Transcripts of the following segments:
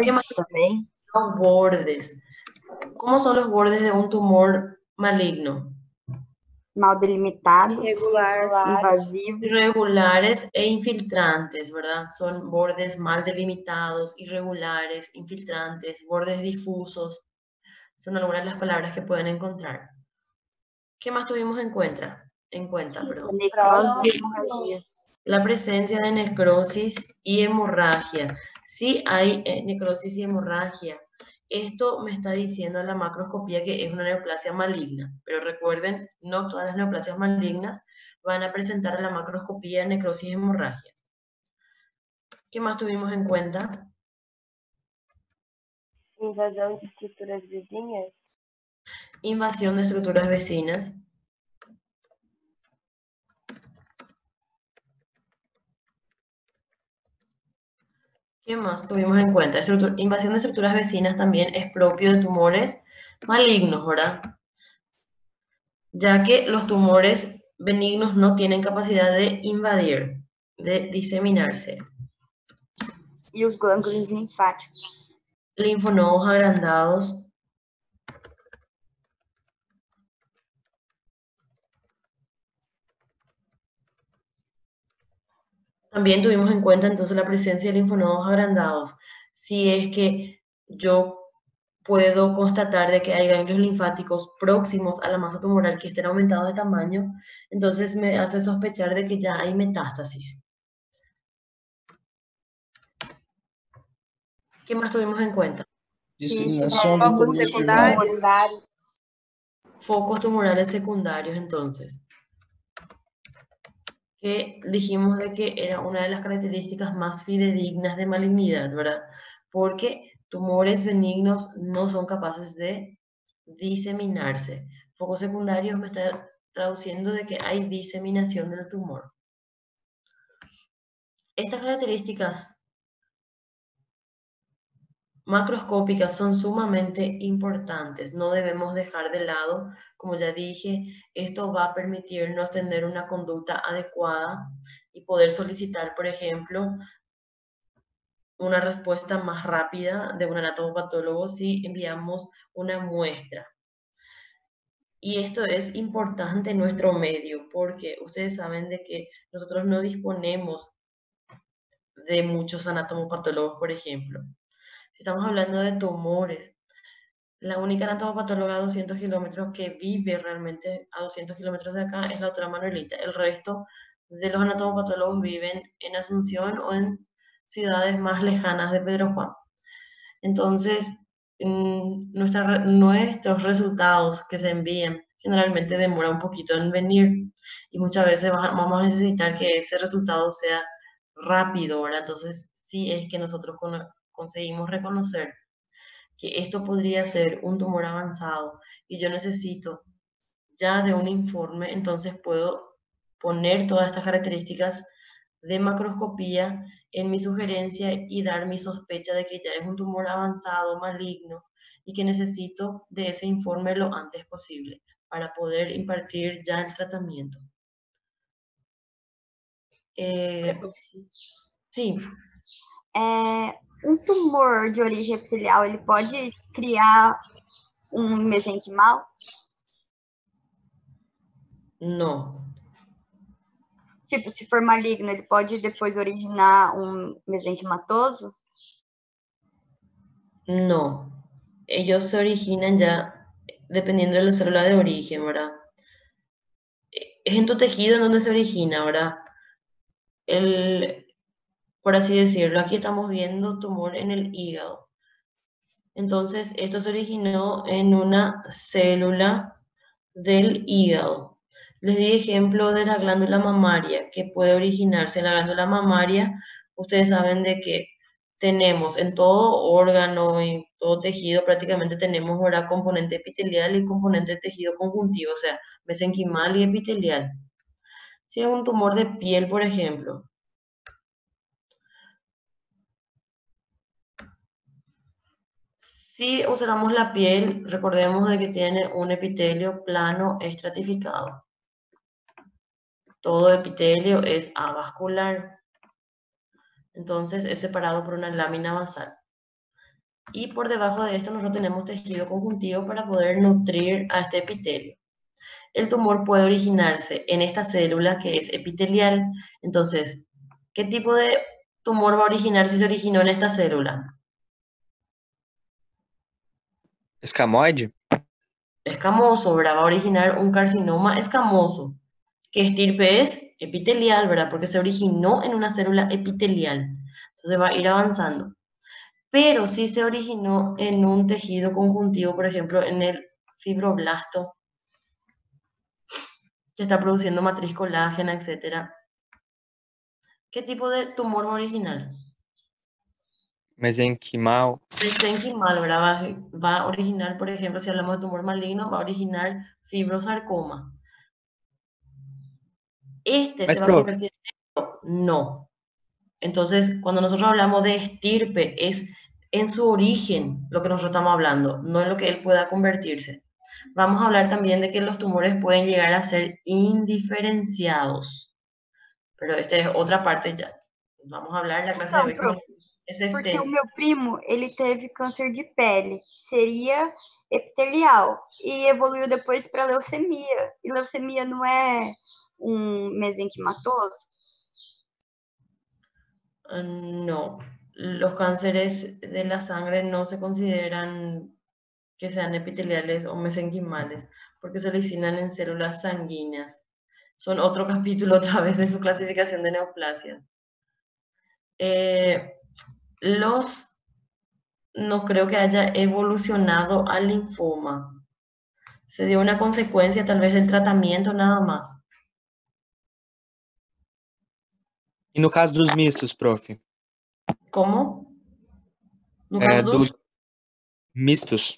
¿Qué más? Bordes também. Los bordes. ¿Cómo son los bordes de un tumor maligno? Mal delimitados, Irregular. invasivos, Irregulares e infiltrantes, ¿verdad? Son bordes mal delimitados, irregulares, infiltrantes, bordes difusos. Son algunas de las palabras que pueden encontrar. ¿Qué más tuvimos en cuenta? Perdón. necroses e hemorragias. La presencia de necrosis y hemorragia. Sí hay necrosis y hemorragia. Esto me está diciendo la macroscopía que es una neoplasia maligna, pero recuerden, no todas las neoplasias malignas van a presentar a la macroscopía necrosis y hemorragia. ¿Qué más tuvimos en cuenta? Invasão de estruturas vizinhas. Invasión de estructuras vecinas. ¿Qué más tuvimos en cuenta? Invasión de estructuras vecinas también es propio de tumores malignos, ¿verdad? Ya que los tumores benignos no tienen capacidad de invadir, de diseminarse. E os glândulos linfáticos. Linfonodos agrandados. También tuvimos en cuenta entonces la presencia de linfonodos agrandados. Si es que yo puedo constatar de que hay ganglios linfáticos próximos a la masa tumoral que estén aumentados de tamaño, entonces me hace sospechar de que ya hay metástasis. ¿Qué más tuvimos en cuenta? Disseminação Focos do vírus secundários. Focos tumorales secundarios, entonces. Que dijimos de que era una de las características más fidedignas de malignidad, ¿verdad? Porque tumores benignos no son capaces de diseminarse. Focos secundarios me está traduciendo de que hay diseminación del tumor. Estas características macroscópicas son sumamente importantes, no debemos dejar de lado, como ya dije, esto va a permitirnos tener una conducta adecuada y poder solicitar, por ejemplo, una respuesta más rápida de un anatomopatólogo si enviamos una muestra. Y esto es importante en nuestro medio porque ustedes saben de que nosotros no disponemos de muchos anatomopatólogos, por ejemplo. Si estamos hablando de tumores, la única anatomopatóloga a 200 kilómetros que vive realmente a 200 kilómetros de acá es la doctora Manuelita. El resto de los anatomopatólogos viven en Asunción o en ciudades más lejanas de Pedro Juan. Entonces, nuestros resultados que se envían generalmente demora un poquito en venir y muchas veces vamos a necesitar que ese resultado sea rápido, ¿verdad? Entonces, sí es que nosotros conseguimos reconocer que esto podría ser un tumor avanzado y yo necesito ya de un informe, entonces puedo poner todas estas características de macroscopía en mi sugerencia y dar mi sospecha de que ya es un tumor avanzado, maligno, y que necesito de ese informe lo antes posible para poder impartir ya el tratamiento. Sí. Um tumor de origem epitelial, ele pode criar mesenquimal? No. Tipo, se for maligno, ele pode depois originar mesenquimatoso? No. Ellos se originan ya dependiendo de la célula de origen, ¿verdad? Es en tu tejido en donde se origina, ¿verdad? Por así decirlo, aquí estamos viendo tumor en el hígado. Entonces, esto se originó en una célula del hígado. Les di ejemplo de la glándula mamaria, que puede originarse en la glándula mamaria. Ustedes saben de que tenemos en todo órgano y todo tejido, prácticamente tenemos ahora componente epitelial y componente tejido conjuntivo, o sea, mesenquimal y epitelial. Si es un tumor de piel, por ejemplo, si observamos la piel, recordemos de que tiene un epitelio plano estratificado. Todo epitelio es avascular. Entonces es separado por una lámina basal. Y por debajo de esto nosotros tenemos tejido conjuntivo para poder nutrir a este epitelio. El tumor puede originarse en esta célula que es epitelial. Entonces, ¿qué tipo de tumor va a originar si se originó en esta célula? Escamoide? Escamoso, ¿verdad? Va a originar un carcinoma escamoso. ¿Qué estirpe es? Epitelial, ¿verdad? Porque se originó en una célula epitelial. Entonces va a ir avanzando. Pero si se originó en un tejido conjuntivo, por ejemplo, en el fibroblasto, que está produciendo matriz colágena, etcétera. ¿Qué tipo de tumor va a originar? Mesenquimal? Mesenquimal, ¿verdad? Va a originar, por ejemplo, si hablamos de tumor maligno, va a originar fibrosarcoma. ¿Este se Mas, va a prof, convertir en esto? No. Entonces, cuando nosotros hablamos de estirpe, es en su origen lo que nosotros estamos hablando, no en lo que él pueda convertirse. Vamos a hablar también de que los tumores pueden llegar a ser indiferenciados, pero esta es otra parte ya. Vamos a hablar en la clase de Então, hoy como prof, es porque o extensa. meu primo, ele teve câncer de pele, seria epitelial, e evoluiu depois para leucemia. E leucemia não é mesenquimatoso? No, los cánceres de la sangre no se consideran que sean epiteliales o mesenquimales, porque se originan en células sanguíneas. Son otro capítulo otra vez en su clasificación de neoplasia. Los no creo que haya evolucionado al linfoma. Se dio una consecuencia tal vez del tratamiento nada más. e no caso dos mistos, prof? ¿Cómo? No caso Dos dos mistos.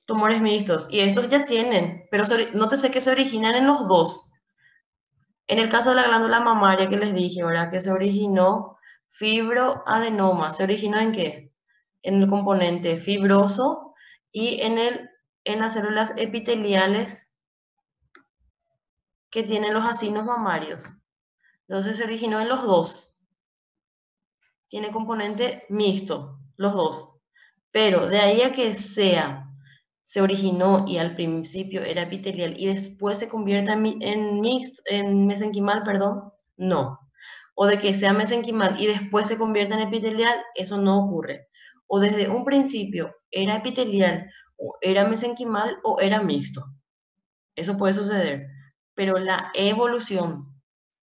tumores mixtos. Y estos ya tienen, pero nótese que se originan en los dos. En el caso de la glándula mamaria que les dije, ¿verdad? Que se originó fibroadenoma. ¿Se originó en qué? En el componente fibroso y en las células epiteliales que tienen los acinos mamarios. Entonces se originó en los dos. Tiene componente mixto, los dos. Pero de ahí a que se originó y al principio era epitelial y después se convierta en mesenquimal, perdón, no. O de que sea mesenquimal y después se convierta en epitelial, eso no ocurre. O desde un principio era epitelial, o era mesenquimal o era mixto. Eso puede suceder. Pero la evolución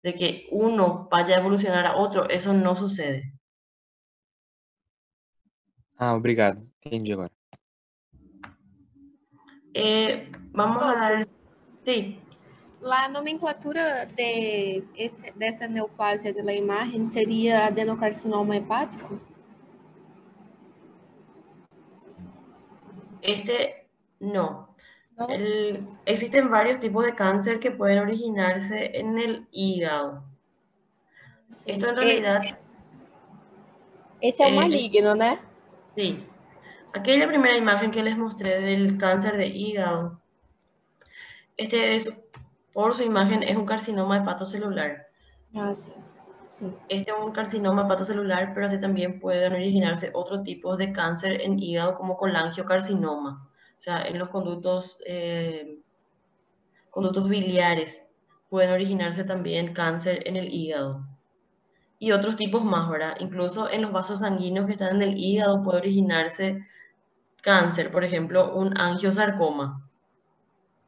de que uno vaya a evolucionar a otro, eso no sucede. Ah, obrigado. Entendi agora. Vamos a Profe, dar... Sí, a nomenclatura dessa neoplasia da imagem seria adenocarcinoma hepático? no. Não? Existen varios tipos de cáncer que pueden originarse en el hígado. Sim. Esto en realidad, Esse é o maligno, né? sí. Aquella primera imagen que les mostré del cáncer de hígado, este es, por su imagen, es un carcinoma hepatocelular. Ah, sim. Sim. Este es un carcinoma hepatocelular, pero así también pueden originarse otros tipos de cáncer en hígado como colangiocarcinoma, o sea, en los conductos biliares pueden originarse también cáncer en el hígado. Y otros tipos más, ¿verdad? Incluso en los vasos sanguíneos que están en el hígado puede originarse cáncer, por ejemplo, un angiosarcoma.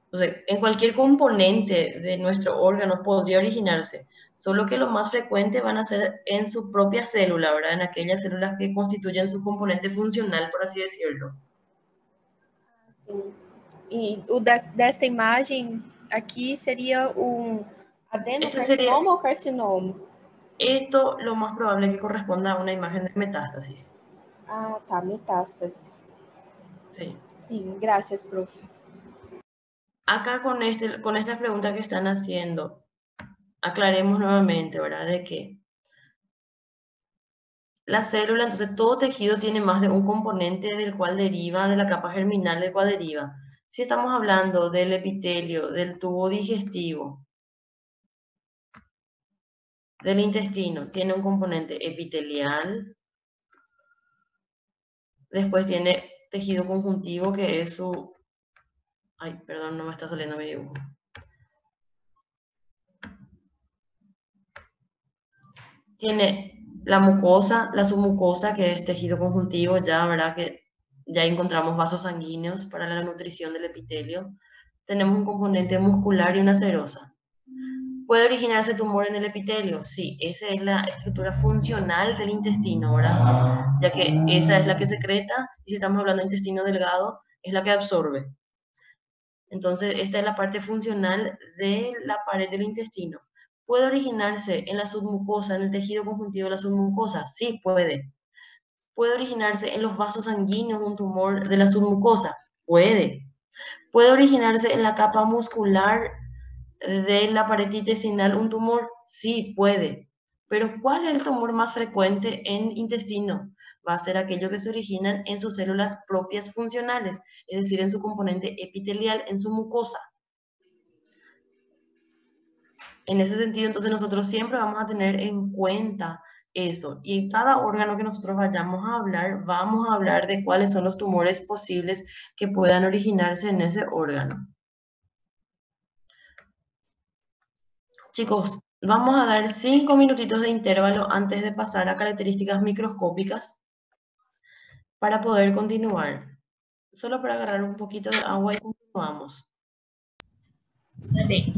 Entonces, en cualquier componente de nuestro órgano podría originarse, solo que lo más frecuente van a ser en su propia célula, ¿verdad? En aquellas células que constituyen su componente funcional, por así decirlo. Sim. E o desta imagem aqui seria adenocarcinoma ou carcinoma? Esto lo más probable es que corresponda a una imagen de metástasis. Ah, tá, metástases. Sí. Sim, graças, prof. Acá con estas preguntas que están haciendo, aclaremos nuevamente, ¿verdad? De que la célula, entonces todo tejido tiene más de un componente del cual deriva, de la capa germinal del cual deriva. Si estamos hablando del epitelio, del tubo digestivo, del intestino, tiene un componente epitelial, Después tiene tejido conjuntivo, que es su... Ay, perdón, no me está saliendo mi dibujo. Tiene la mucosa, la submucosa, que es tejido conjuntivo, ya, ¿verdad? Que ya encontramos vasos sanguíneos para la nutrición del epitelio. Tenemos un componente muscular y una serosa. ¿Puede originarse tumor en el epitelio? Sí, esa es la estructura funcional del intestino, ¿verdad? Ya que esa es la que secreta, y si estamos hablando de intestino delgado, es la que absorbe. Entonces, esta es la parte funcional de la pared del intestino. ¿Puede originarse en la submucosa, en el tejido conjuntivo de la submucosa? Sí, puede. ¿Puede originarse en los vasos sanguíneos un tumor de la submucosa? Puede. ¿Puede originarse en la capa muscular de la pared intestinal un tumor? Sí, puede. Pero ¿cuál es el tumor más frecuente en intestino? Va a ser aquello que se originan en sus células propias funcionales, es decir, en su componente epitelial, en su mucosa. En ese sentido, entonces nosotros siempre vamos a tener en cuenta eso. Y en cada órgano que nosotros vayamos a hablar, vamos a hablar de cuáles son los tumores posibles que puedan originarse en ese órgano. Chicos, vamos a dar 5 minutitos de intervalo antes de pasar a características microscópicas para poder continuar. Solo para agarrar un poquito de agua y continuamos. Está bem.